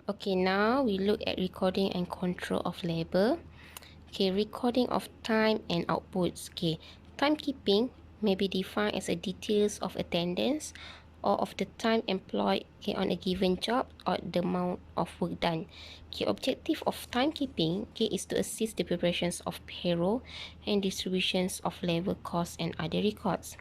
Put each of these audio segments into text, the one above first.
Okay, now we look at recording and control of labor. Okay, recording of time and outputs. Okay, timekeeping may be defined as a details of attendance or of the time employed on a given job or the amount of work done. Okay, objective of timekeeping is to assist the preparations of payroll and distributions of labor costs and other records.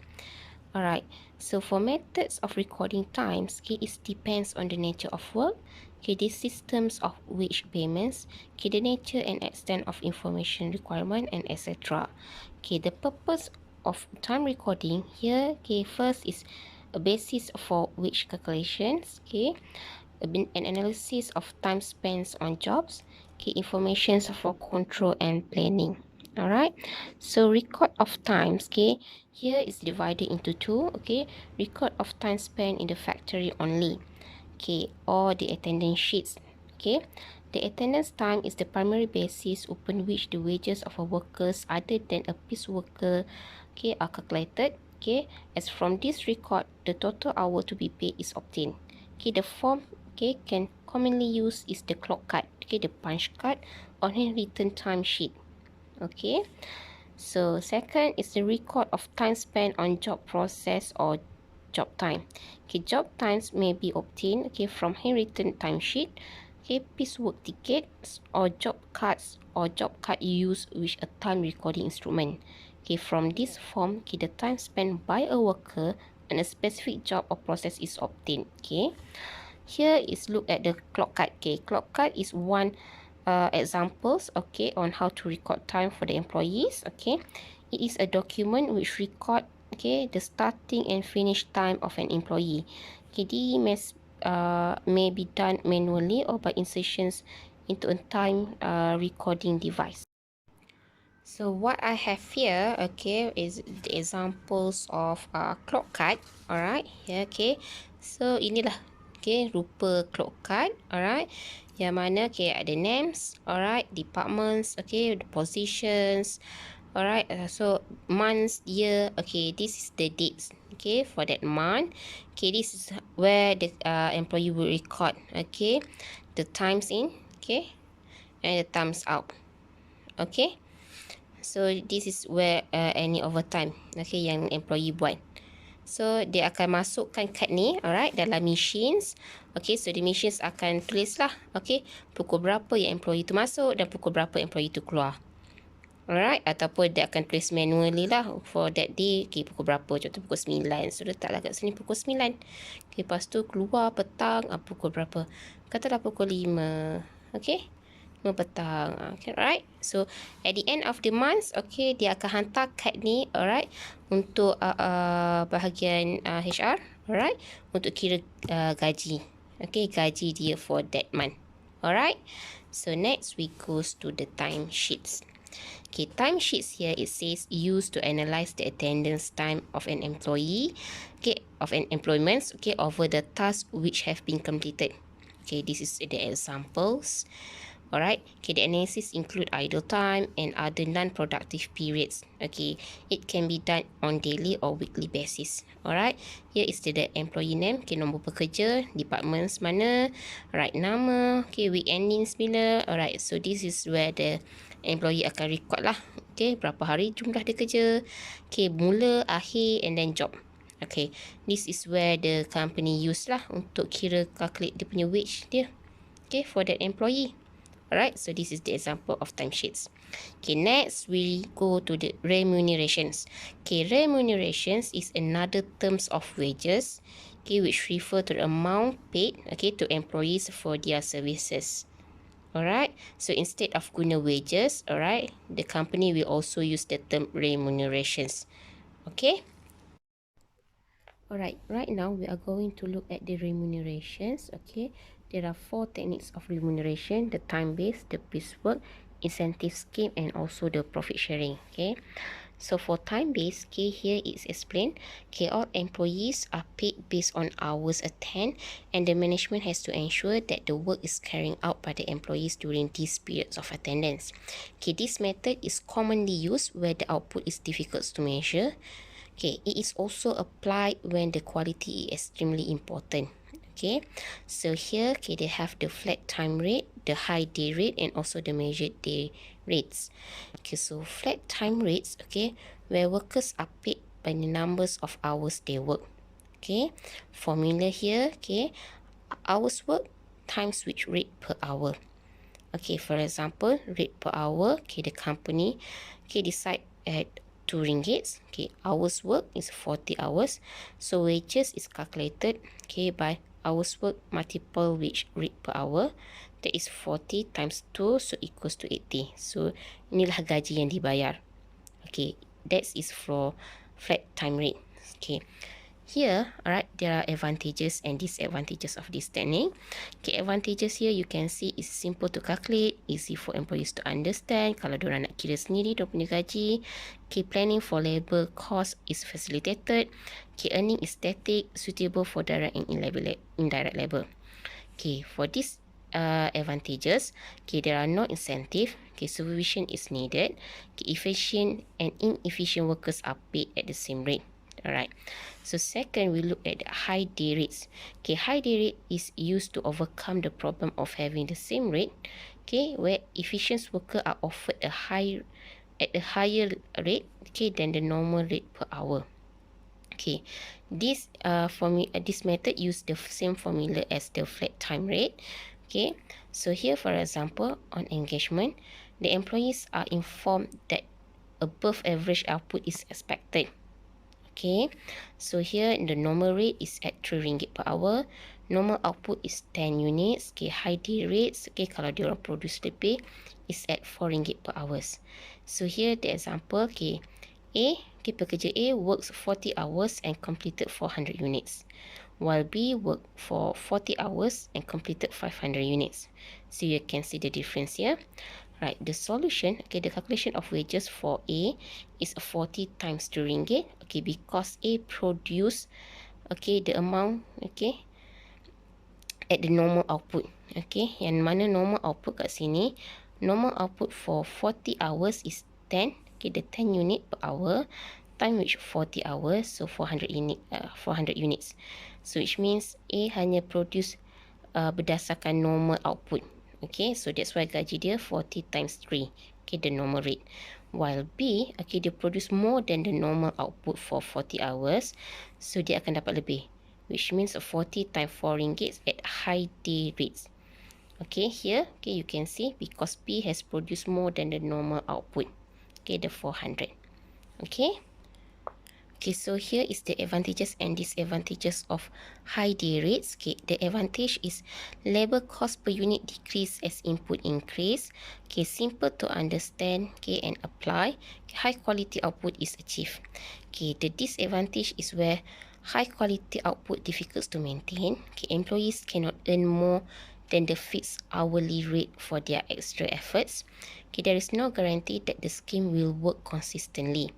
Alright, so for methods of recording times, it depends on the nature of work, the systems of which payments, the nature and extent of information requirement, and etc. The purpose of time recording here, first is a basis for which calculations, an analysis of time spent on jobs, information for control and planning. Alright, so record of times, here is divided into two, record of time spent in the factory only, or the attendance sheets, the attendance time is the primary basis upon which the wages of a workers other than a piece worker, are calculated, as from this record, the total hour to be paid is obtained. The form, can commonly use is the clock card, the punch card, or handwritten time sheet. Okay, so second is the record of time spent on job process or job time. Job times may be obtained from handwritten timesheet, piecework tickets, or job cards or job card used with a time recording instrument. From this form, the time spent by a worker on a specific job or process is obtained. Here is look at the clock card. Clock card is one examples on how to record time for the employees. It is a document which record the starting and finish time of an employee. This may be done manually or by insertions into a time recording device. So what I have here, is the examples of clock card. Alright, here, so inilah, rupa clock card. Alright, yang mana, ada names, alright, departments, the positions. Alright, so months, year, this is the dates, for that month. This is where the employee will record, the times in, and the times out. So this is where any overtime yang employee buat. So dia akan masukkan kad ni, alright, dalam machines. So the machines akan tulis lah, pukul berapa yang employee tu masuk dan pukul berapa employee tu keluar. Alright, ataupun dia akan tulis manually lah for that day, pukul berapa, contoh pukul 9. So letaklah kat sini pukul 9. Lepas tu keluar petang pukul berapa. Katalah pukul 5. 5 petang. Alright. So at the end of the month, dia akan hantar kad ni, alright, untuk bahagian HR, alright, untuk kira gaji. Gaji dia for that month. Alright. So next we goes to the time sheets. Time sheets here, it says used to analyze the attendance time of an employee, of an employment, over the tasks which have been completed. This is the examples. Alright, the analysis include idle time and other non-productive periods. It can be done on daily or weekly basis. Alright, here is the employee name, nombor pekerja, departments mana, alright, nama, week endings bila. Alright, so this is where the employee akan record lah, berapa hari jumlah dia kerja, mula, akhir, and then job. This is where the company use lah untuk kira calculate dia punya wage dia, for that employee. Alright, so this is the example of timesheets. Next we go to the remunerations. Remunerations is another terms of wages, which refer to the amount paid, to employees for their services. Alright, so instead of guna wages, alright, the company will also use the term remunerations. Alright, right now we are going to look at the remunerations. There are 4 techniques of remuneration: the time-based, the piecework, incentive scheme, and also the profit sharing. So for time-based, here it's explained, all employees are paid based on hours attended, and the management has to ensure that the work is carried out by the employees during these periods of attendance. This method is commonly used where the output is difficult to measure. It is also applied when the quality is extremely important. Okay, so here, okay, they have the flat time rate, the high day rate, and also the measured day rates. Okay, so flat time rates, okay, where workers are paid by the numbers of hours they work. Okay, formula here, okay, hours work times which rate per hour. Okay, for example, rate per hour, okay, the company, okay, decide at 2 ringgit. Okay, hours work is 40 hours. So wages is calculated, okay, by hours work multiple which rate per hour. That is 40 times 2, so equals to 80. So inilah gaji yang dibayar. Okay, that is for flat time rate. Okay. Here, alright, there are advantages and disadvantages of this technique. Okay, advantages here you can see is simple to calculate, easy for employees to understand. Kalau diorang nak kira sendiri diorang punya gaji. Okay, planning for labor cost is facilitated. Okay, earning is static, suitable for direct and indirect labor. Okay, for this advantages, okay, there are no incentive. Okay, supervision is needed. Okay, efficient and inefficient workers are paid at the same rate. Alright, so second, we look at the high day rates. Okay, high day rate is used to overcome the problem of having the same rate. Okay, where efficient workers are offered a higher rate, okay, than the normal rate per hour. Okay, this this method use the same formula as the flat time rate. Okay, so here for example, on engagement, the employees are informed that above average output is expected. Okay, so here the normal rate is at 3 ringgit per hour. Normal output is 10 units. Okay, high day rates, okay, kalau diorang produce lebih, is at 4 ringgit per hours. So here the example, okay, okay, pekerja A works 40 hours and completed 400 units, while B worked for 40 hours and completed 500 units. So you can see the difference here. Right, the solution, okay, the calculation of wages for A is 40 times 2 ringgit, okay, because A produced, okay, the amount, okay, at the normal output. Okay, yang mana normal output kat sini, normal output for 40 hours is 10, okay, the 10 unit per hour, time which 40 hours, so 400 units. So which means A hanya produce berdasarkan normal output. Okay, so that's why gaji dia 40 times 3, okay, the normal rate. While B, okay, dia produce more than the normal output for 40 hours, so dia akan dapat lebih, which means 40 times 4 ringgit at high day rates. Okay, here, okay, you can see because B has produced more than the normal output, okay, the 400. Okay. Okay, so here is the advantages and disadvantages of high day rates. Okay, the advantage is labor cost per unit decrease as input increase. Okay, simple to understand, okay, and apply. Okay, high quality output is achieved. Okay, the disadvantage is where high quality output difficult to maintain. Okay, employees cannot earn more than the fixed hourly rate for their extra efforts. Okay, there is no guarantee that the scheme will work consistently.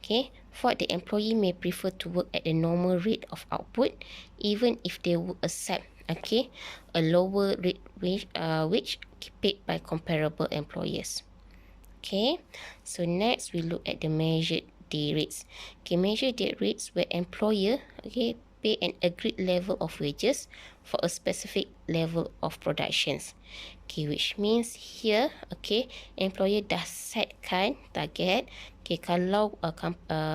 Okay, for the employee may prefer to work at the normal rate of output, even if they would accept, okay, a lower rate which paid by comparable employers. Okay, so next we look at the measured day rates. Okay, measured day rates where employer, okay, pay an agreed level of wages for a specific level of productions. Okay, which means here, okay, employer dah setkan target. Okay, kalau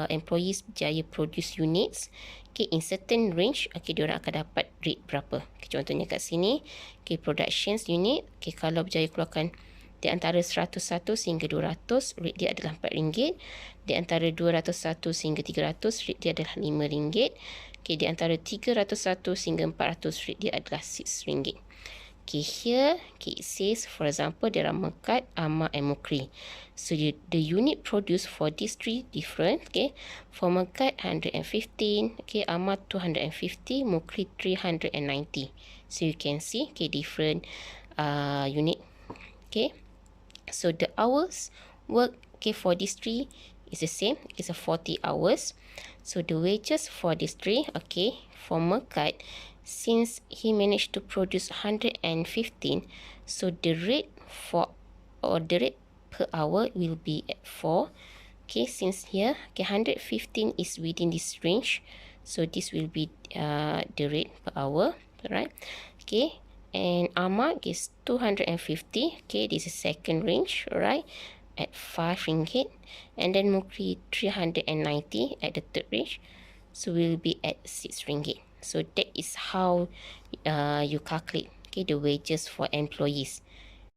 employees berjaya produce units, okay, in certain range, okay, diorang akan dapat rate berapa. Okay, contohnya kat sini, okay, productions unit, okay, kalau berjaya keluarkan di antara 101 sehingga 200, rate dia adalah 4 ringgit. Di antara 201 sehingga 300, rate dia adalah 5 ringgit. Okay, di antara 301 sehingga 400, rate dia adalah 6 ringgit. Okay, here, okay, it says, for example, there are Mekat, Amar and Mukri. So the unit produced for these three different, okay. For Mekat, 115, okay, Amar 250, Mukri 390. So you can see, okay, different unit, okay. So the hours work, okay, for these three is the same, it's a 40 hours. So the wages for these three, okay, for Mekat, since he managed to produce 115, so the rate per hour will be at 4. Okay, since here, okay, 115 is within this range, so this will be the rate per hour. right? Okay, and Ahmad is 250. Okay, this is second range, right, at 5 ringgit. And then Mukri 390 at the third range, so we'll be at 6 ringgit. So that is how you calculate, okay, the wages for employees.